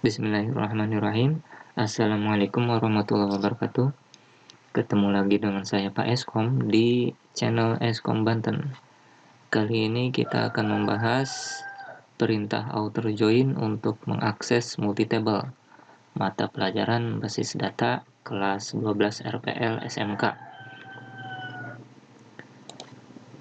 Bismillahirrahmanirrahim. Assalamualaikum warahmatullahi wabarakatuh. Ketemu lagi dengan saya Pak Eskom di channel Eskom Banten. Kali ini kita akan membahas perintah outer join untuk mengakses multitable mata pelajaran basis data kelas 12 RPL SMK.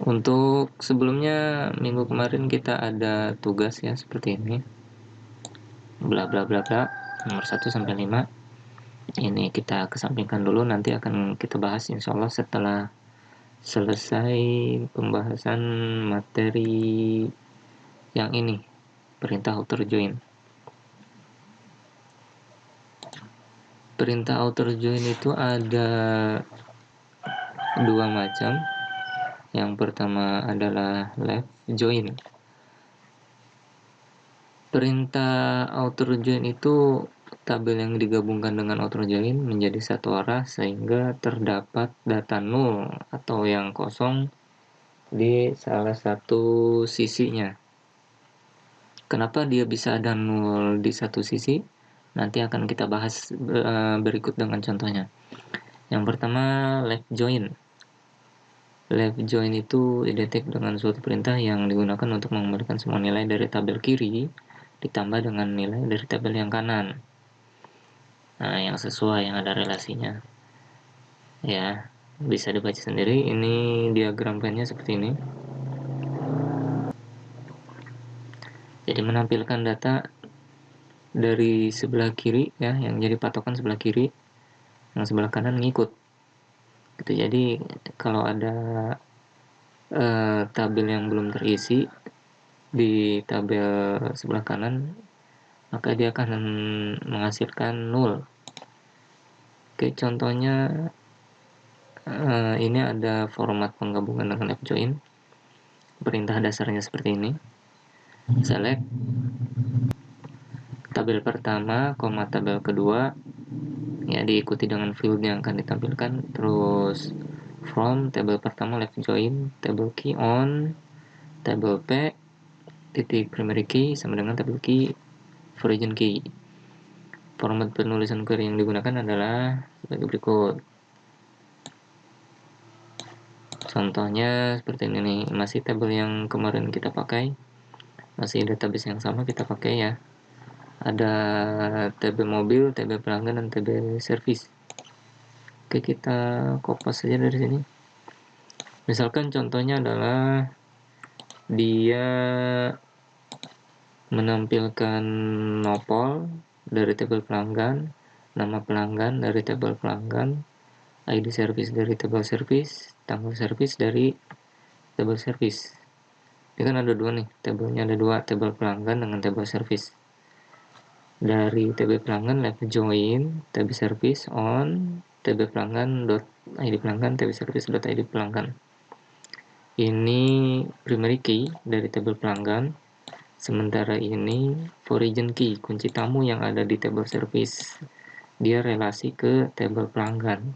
Untuk sebelumnya minggu kemarin kita ada tugas ya seperti ini. Bla bla bla bla nomor 1 sampai 5. Ini kita kesampingkan dulu, nanti akan kita bahas insya Allah setelah selesai pembahasan materi yang ini, perintah outer join. Perintah outer join itu ada dua macam. Yang pertama adalah left join. Perintah outer join itu tabel yang digabungkan dengan outer join menjadi satu arah sehingga terdapat data nol atau yang kosong di salah satu sisinya. Kenapa dia bisa ada nol di satu sisi? Nanti akan kita bahas berikut dengan contohnya. Yang pertama, left join. Left join itu identik dengan suatu perintah yang digunakan untuk mengembalikan semua nilai dari tabel kiri ditambah dengan nilai dari tabel yang kanan. Nah, yang sesuai, yang ada relasinya. Ya, bisa dibaca sendiri. Ini diagram plannya seperti ini. Jadi menampilkan data dari sebelah kiri ya, yang jadi patokan sebelah kiri, yang sebelah kanan ngikut. Gitu. Jadi kalau ada tabel yang belum terisi di tabel sebelah kanan, maka dia akan menghasilkan nol. Oke, contohnya ini ada format penggabungan dengan left join. Perintah dasarnya seperti ini. Select tabel pertama, tabel kedua, ya diikuti dengan field yang akan ditampilkan. Terus from tabel pertama left join, tabel key on, tabel P, titik primary key sama dengan tabel key origin key. Format penulisan query yang digunakan adalah sebagai berikut. Contohnya seperti ini nih, masih tabel yang kemarin kita pakai, masih database yang sama kita pakai ya. Ada tabel mobil, tabel pelanggan, dan tabel service. Oke, kita copy saja dari sini. Misalkan contohnya adalah dia menampilkan nopol dari tabel pelanggan, nama pelanggan dari tabel pelanggan, ID service dari tabel service, tanggal service dari tabel service. Ini kan ada dua nih, tabelnya ada dua, tabel pelanggan dengan tabel service. Dari tabel pelanggan left join, tabel service on, tabel pelanggan .id pelanggan, tabel service .id pelanggan. Ini primary key dari tabel pelanggan. Sementara ini origin key, kunci tamu yang ada di tabel service. Dia relasi ke tabel pelanggan.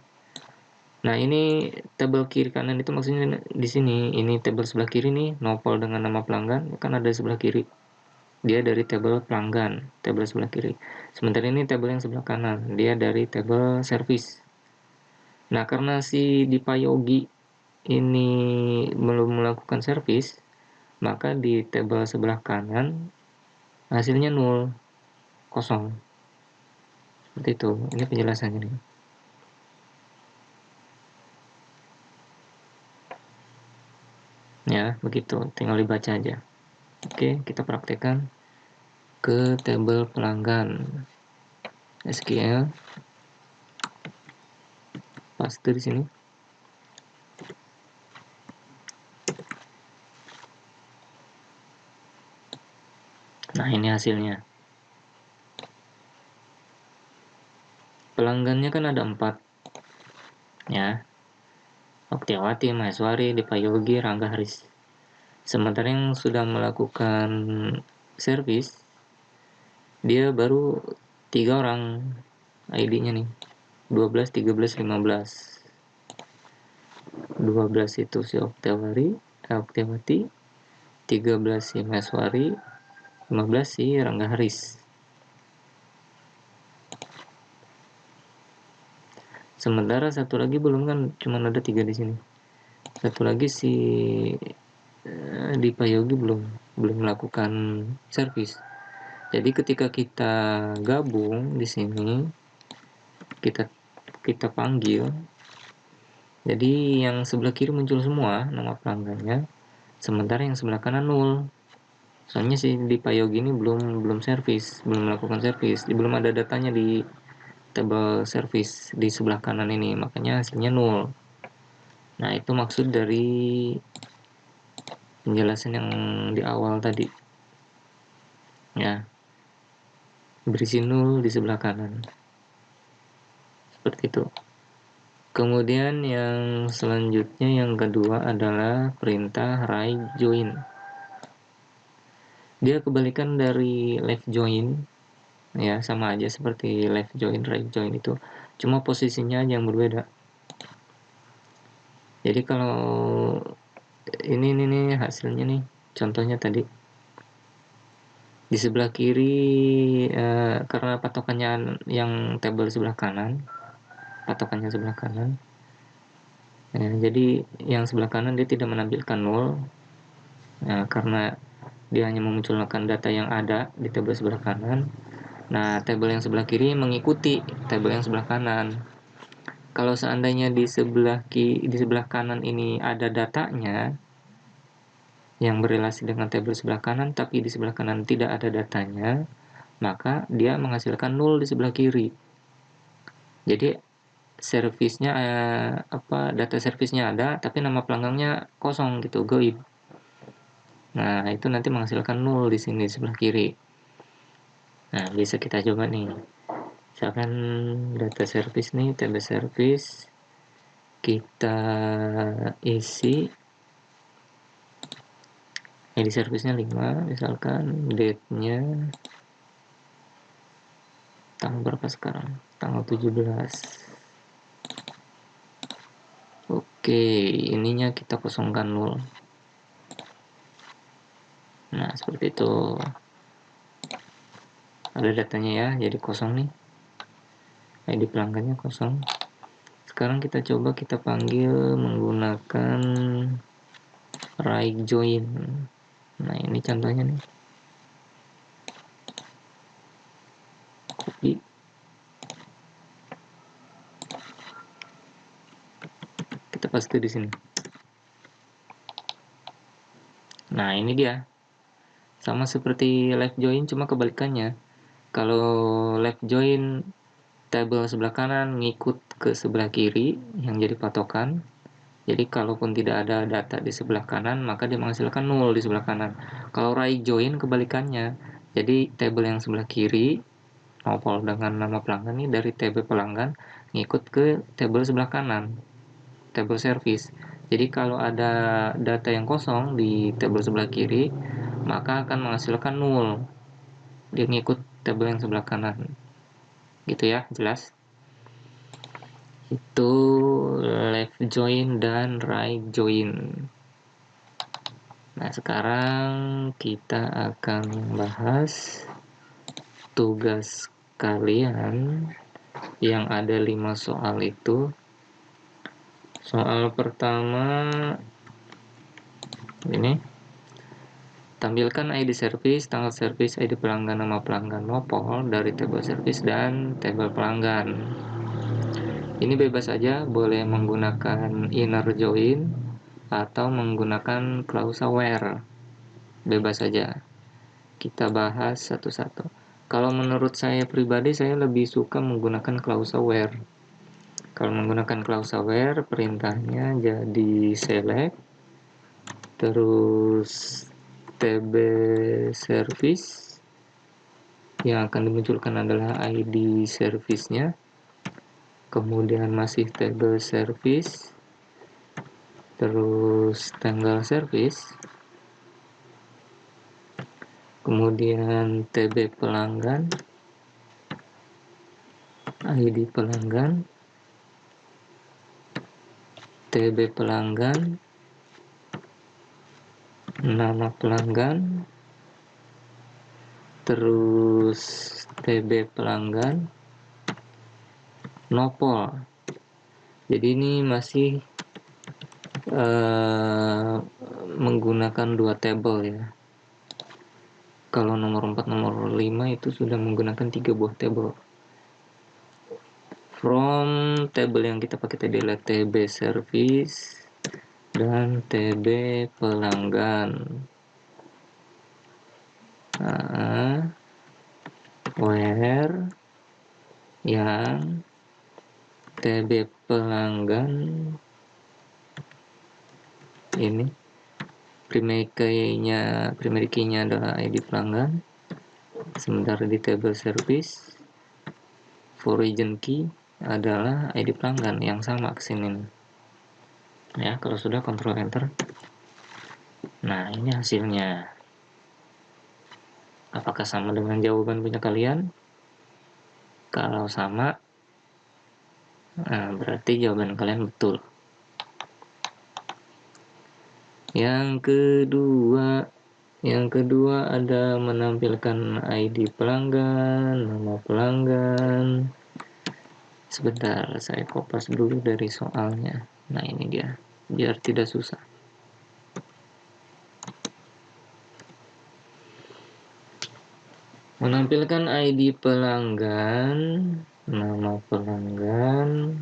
Nah, ini tabel kiri kanan itu maksudnya di sini. Ini tabel sebelah kiri nih, nopol dengan nama pelanggan, kan ada sebelah kiri. Dia dari tabel pelanggan, tabel sebelah kiri. Sementara ini tabel yang sebelah kanan, dia dari tabel service. Nah, karena si Dipayogi ini belum melakukan service, maka di tabel sebelah kanan hasilnya 0, kosong. Seperti itu. Ini penjelasannya nih. Ya, begitu. Tinggal dibaca aja. Oke, kita praktekkan ke tabel pelanggan. SQL paste di sini. Nah, ini hasilnya. Pelanggannya kan ada 4. Ya. Oktiawati, Maheswari, Dipayogi, Rangga, Haris. Sementara yang sudah melakukan service, dia baru 3 orang ID-nya nih. 12, 13, 15. 12 itu si Oktiawati, 13 si Maheswari, 15 si Rangga Haris. Sementara satu lagi belum, kan cuma ada 3 di sini. Satu lagi si Dipa Yogi belum melakukan servis. Jadi ketika kita gabung di sini, kita panggil, jadi yang sebelah kiri muncul semua nama pelanggannya, sementara yang sebelah kanan nol. Soalnya si Dipa Yogi ini belum servis, belum melakukan servis, belum ada datanya di table service di sebelah kanan ini, makanya hasilnya nol. Nah, itu maksud dari penjelasan yang di awal tadi. Ya, berisi nol di sebelah kanan. Seperti itu. Kemudian yang selanjutnya, yang kedua adalah perintah right join. Dia kebalikan dari left join. Ya, sama aja seperti left join, right join itu. Cuma posisinya aja yang berbeda. Jadi kalau ini nih hasilnya nih, contohnya tadi di sebelah kiri, karena patokannya yang tabel sebelah kanan, patokannya sebelah kanan, jadi yang sebelah kanan dia tidak menampilkan nol, karena dia hanya memunculkan data yang ada di tabel sebelah kanan. Nah, tabel yang sebelah kiri mengikuti tabel yang sebelah kanan. Kalau seandainya di sebelah kanan ini ada datanya yang berrelasi dengan tabel sebelah kanan, tapi di sebelah kanan tidak ada datanya, maka dia menghasilkan nol di sebelah kiri. Jadi servisnya data servisnya ada, tapi nama pelanggannya kosong gitu, goib. Nah, itu nanti menghasilkan nol di sini di sebelah kiri. Nah, bisa kita coba nih. Misalkan data service nih, table service, kita isi ID service-nya 5, misalkan date-nya tanggal berapa sekarang? Tanggal 17. Oke, ininya kita kosongkan 0. Nah, seperti itu. Ada datanya ya, jadi kosong nih. ID pelanggannya kosong. Sekarang kita coba kita panggil menggunakan right join. Nah, ini contohnya nih. Copy. Kita paste di sini. Nah, ini dia. Sama seperti left join, cuma kebalikannya. Kalau left join, tabel sebelah kanan ngikut ke sebelah kiri yang jadi patokan. Jadi kalaupun tidak ada data di sebelah kanan, maka dia menghasilkan 0 di sebelah kanan. Kalau right join kebalikannya. Jadi tabel yang sebelah kiri nopol dengan nama pelanggan ini dari tabel pelanggan ngikut ke tabel sebelah kanan, tabel service. Jadi kalau ada data yang kosong di tabel sebelah kiri, maka akan menghasilkan 0. Dia ngikut tabel yang sebelah kanan. Gitu ya, jelas? Itu left join dan right join. Nah, sekarang kita akan membahas tugas kalian yang ada 5 soal itu. Soal pertama ini, tampilkan ID service, tanggal service, ID pelanggan, nama pelanggan, nopol dari tabel service dan tabel pelanggan. Ini bebas saja, boleh menggunakan inner join atau menggunakan klausa where. Bebas saja. Kita bahas satu-satu. Kalau menurut saya pribadi, saya lebih suka menggunakan klausa where. Kalau menggunakan klausa where, perintahnya jadi select, terus tb service, yang akan dimunculkan adalah ID service-nya, kemudian masih table service, terus tanggal service, kemudian TB pelanggan, ID pelanggan, TB pelanggan, nama pelanggan, terus TB pelanggan, nopol. Jadi ini masih menggunakan dua tabel ya. Kalau nomor 4, nomor 5 itu sudah menggunakan 3 buah tabel. From tabel yang kita pakai tadi adalah TB service dan TB pelanggan. Where yang TB pelanggan ini primary key-nya adalah ID pelanggan, sementara di table service origin key adalah ID pelanggan yang sama kesini ya. Kalau sudah Ctrl Enter. Nah, ini hasilnya. Apakah sama dengan jawaban punya kalian? Kalau sama, nah berarti jawaban kalian betul. Yang kedua ada menampilkan ID pelanggan, nama pelanggan. Sebentar, saya kopas dulu dari soalnya. Nah, ini dia, biar tidak susah. Menampilkan ID pelanggan, nama pelanggan,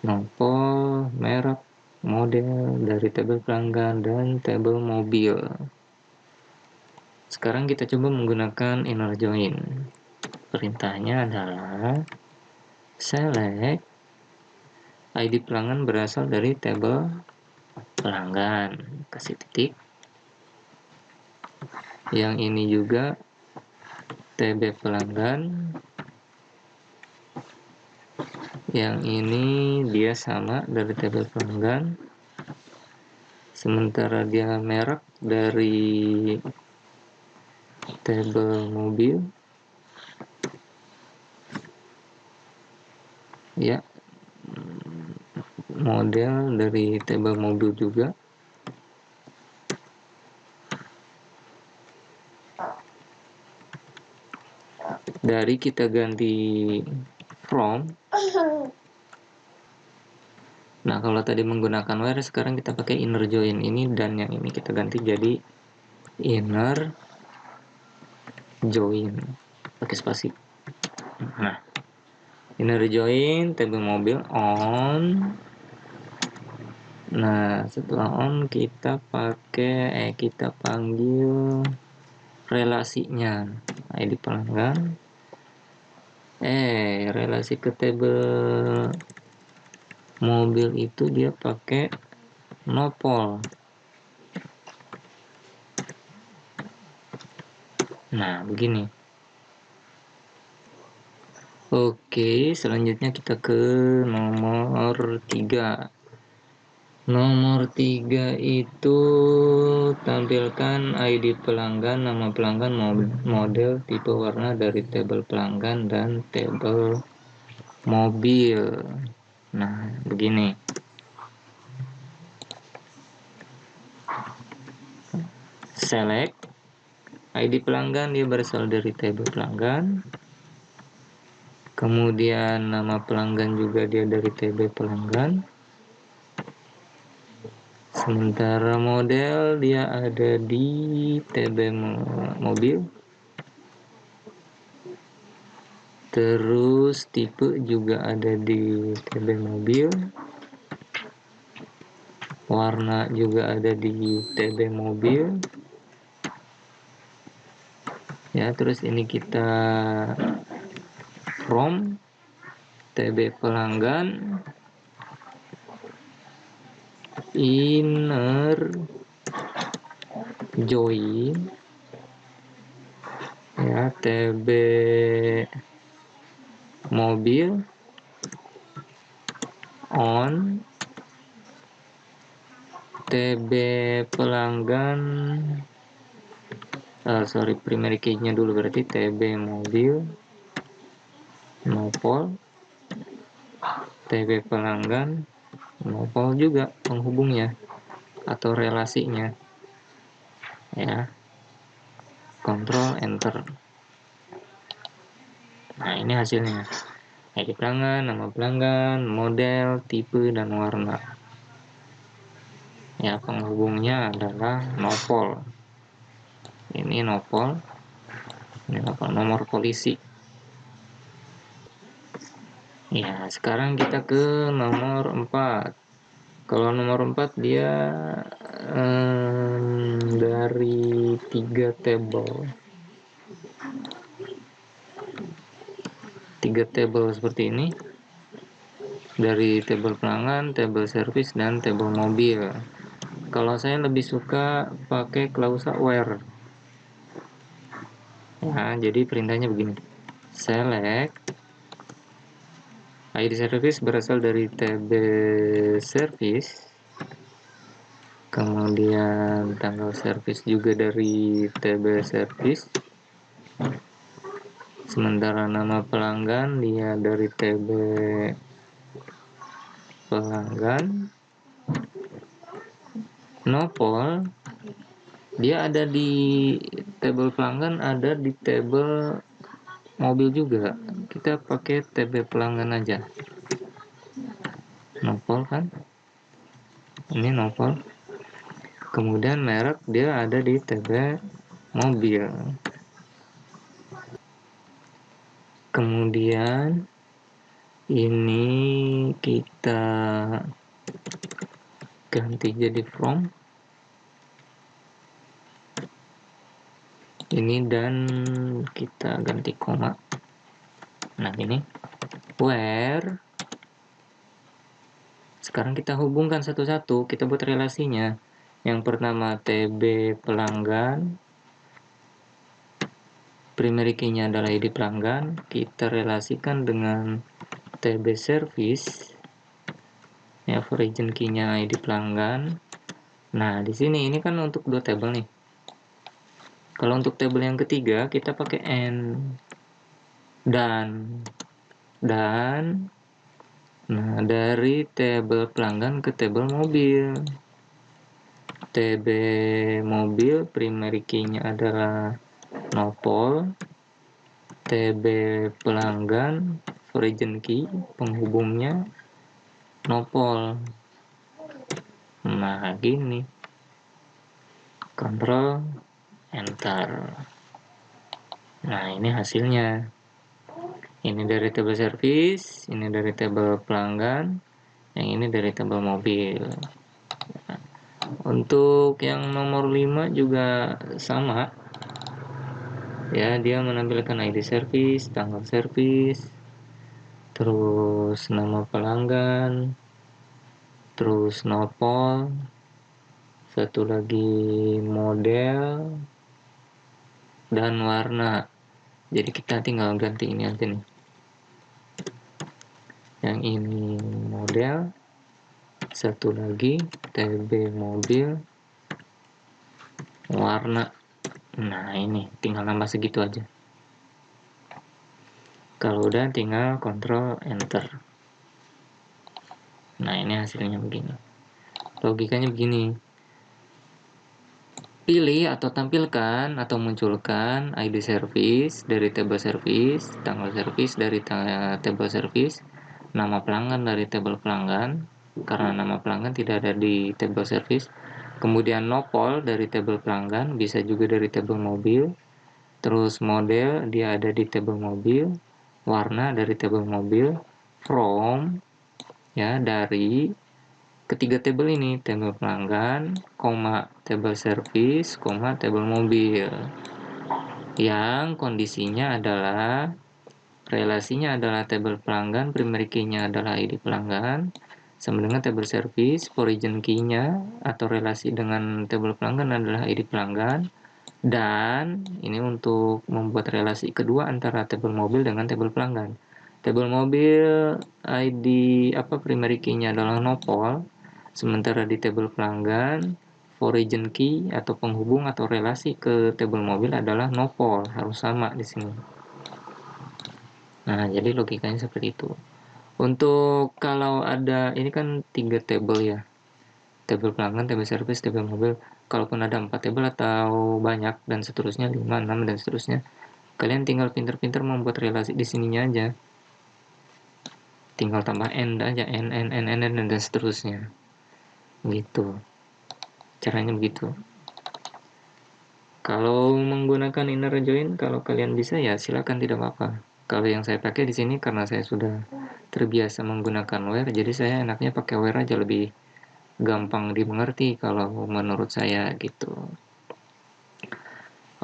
nopol, merek, model dari tabel pelanggan dan tabel mobil. Sekarang kita coba menggunakan inner join. Perintahnya adalah select ID pelanggan berasal dari tabel pelanggan, kasih titik. Yang ini juga TB pelanggan, yang ini dia sama dari tabel pelanggan, sementara dia merek dari tabel mobil ya, model dari tabel mobil juga. Dari kita ganti from. Nah, kalau tadi menggunakan where, sekarang kita pakai inner join ini, dan yang ini kita ganti jadi inner join pakai spasi. Nah, inner join tabel mobil on. Nah, setelah on kita panggil relasinya ID pelanggan. Relasi ke tabel mobil itu dia pakai nopol. Nah, begini. Oke, selanjutnya kita ke nomor 3. Nomor 3 itu tampilkan ID pelanggan, nama pelanggan, model, tipe, warna dari tabel pelanggan dan tabel mobil. Nah, begini. Select ID pelanggan, dia berasal dari tabel pelanggan. Kemudian nama pelanggan juga dia dari tabel pelanggan. Sementara model dia ada di TB mobil. Terus tipe juga ada di TB mobil. Warna juga ada di TB mobil. Ya, terus ini kita from TB pelanggan, inner join ya, TB mobil on, TB pelanggan, primary key-nya dulu, berarti TB mobil, nopol, TB pelanggan, nopol juga penghubungnya atau relasinya ya. Ctrl Enter. Nah, ini hasilnya. ID pelanggan, nama pelanggan, model, tipe, dan warna. Ya, penghubungnya adalah nopol. Ini nopol, ini apa? Nomor polisi. Ya, sekarang kita ke nomor 4. Kalau nomor 4 dia dari 3 table. 3 table seperti ini. Dari table pelanggan, table service, dan table mobil. Kalau saya lebih suka pakai klausa where. Nah, jadi perintahnya begini. Select ID service berasal dari table service. Kemudian tanggal service juga dari table service. Sementara nama pelanggan dia dari table pelanggan. Nopol dia ada di table pelanggan, ada di table mobil juga. Kita pakai table pelanggan aja. Nopol kan, ini nopol. Kemudian merek dia ada di table mobil. Kemudian ini kita ganti jadi from ini, dan kita ganti koma. Nah, ini where. Sekarang kita hubungkan satu-satu, kita buat relasinya. Yang pertama TB pelanggan, primary key-nya adalah ID pelanggan, kita relasikan dengan TB service, ya, origin key-nya ID pelanggan. Nah, di sini ini kan untuk 2 table nih. Kalau untuk table yang ketiga kita pakai and dan nah, dari table pelanggan ke table mobil. TB mobil primary key-nya adalah nopol, TB pelanggan origin key penghubungnya nopol. Nah, gini. Control enter. Nah, ini hasilnya. Ini dari table service, ini dari table pelanggan, yang ini dari table mobil. Untuk yang nomor 5 juga sama. Ya, dia menampilkan ID service, tanggal service, terus nama pelanggan, terus nopol, satu lagi model, dan warna. Jadi kita tinggal ganti ini aja nih. Yang ini model, satu lagi TB mobil, warna. Nah, ini tinggal nambah segitu aja. Kalau udah tinggal kontrol enter. Nah, ini hasilnya begini. Logikanya begini. Pilih atau tampilkan atau munculkan ID service dari table service, tanggal service dari table service, nama pelanggan dari table pelanggan, karena nama pelanggan tidak ada di table service. Kemudian nopol dari table pelanggan, bisa juga dari table mobil. Terus model dia ada di table mobil, warna dari table mobil, from ya dari ketiga table ini, table pelanggan, koma table service, koma table mobil. Yang kondisinya adalah relasinya adalah table pelanggan, primary key-nya adalah ID pelanggan, sama dengan table service, origin key-nya atau relasi dengan table pelanggan adalah ID pelanggan, dan ini untuk membuat relasi kedua antara table mobil dengan table pelanggan. Table mobil ID primary key-nya adalah nopol, sementara di table pelanggan origin key atau penghubung atau relasi ke table mobil adalah nopol, harus sama di sini. Nah, jadi logikanya seperti itu. Untuk kalau ada, ini kan 3 table ya, table pelanggan, table service, table mobil. Kalaupun ada 4 table atau banyak dan seterusnya, 5, 6 dan seterusnya, kalian tinggal pinter-pinter membuat relasi di sininya aja. tinggal tambah n aja, n dan seterusnya gitu, caranya begitu. Kalau menggunakan inner join, kalau kalian bisa ya silakan, tidak apa-apa. Kalau yang saya pakai di sini karena saya sudah terbiasa menggunakan where, jadi saya enaknya pakai where aja, lebih gampang dimengerti kalau menurut saya gitu.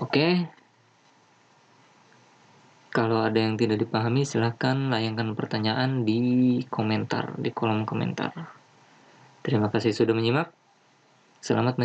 Oke. Kalau ada yang tidak dipahami, silahkan layangkan pertanyaan di komentar, di kolom komentar. Terima kasih sudah menyimak. Selamat